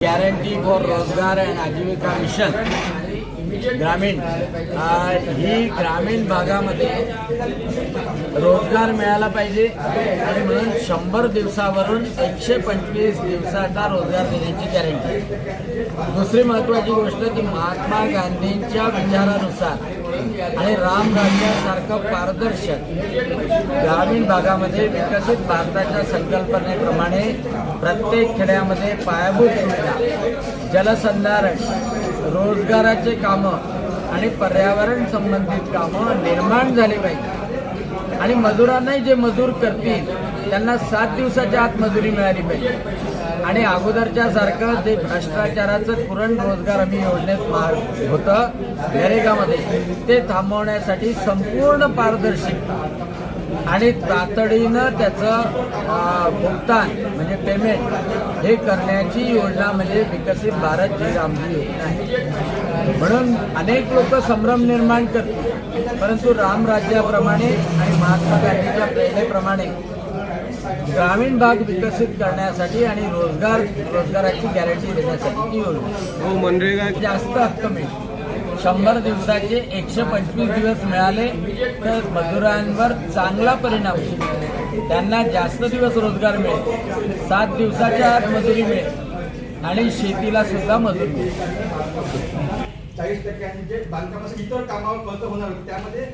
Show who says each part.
Speaker 1: Guarantee for रोजगार and आजीविका mission ग्रामीण ही ग्रामीण भागामध्ये रोजगार मिळाला पाहिजे आणि म्हणून 100 दिवसावरून 125 दिवसाचा रोजगार देण्याची गॅरंटी। दुसरी महत्त्वाची गोष्ट की महात्मा गांधींच्या विचारानुसार आणि राम राज्यासारखं पारदर्शक ग्रामीण भागामध्ये विकसित भारताच्या संकल्पनेप्रमाणे प्रत्येक खेड्यामध्ये पायाभूत सुविधा, जलसंधारण, रोजगाराचे कामं आणि पर्यावरण संबंधित कामं निर्माण झाली पाहिजे आणि मजुरांनाही जे मजूर करतील त्यांना 7 दिवसाच्या आत मजुरी मिळाली पाहिजे आणि अगोदरच्या सारखं जे भ्रष्टाचाराचं कुरण रोजगार हमी योजनेत होतं नरेगामध्ये ते थांबवण्यासाठी संपूर्ण पारदर्शकता आणि तातडीनं त्याचं भुगतान म्हणजे पेमेंट हे करण्याची योजना म्हणजे विकसित भारत जी आमची योजना आहे। म्हणून अनेक लोक संभ्रम निर्माण करतील, परंतु राम राज्याप्रमाणे आणि महात्मा गांधीच्या प्रेरणेप्रमाणे ग्रामीण भाग विकसित करण्यासाठी आणि रोजगाराची गॅरंटी देण्यासाठी ही योजना
Speaker 2: मनरेगा
Speaker 1: जास्त हक्क मिळेल। 100 दिवसाचे 125 दिवस मिळाले तर मजुरांवर चांगला परिणाम होईल, त्यांना जास्त दिवस रोजगार मिळेल, 7 दिवसाच्या आत मजुरी मिळेल आणि शेतीला सुद्धा मजूर मिळेल।
Speaker 3: 40% बांधकामासाठी इतर कामावर खर्च होणार त्यामध्ये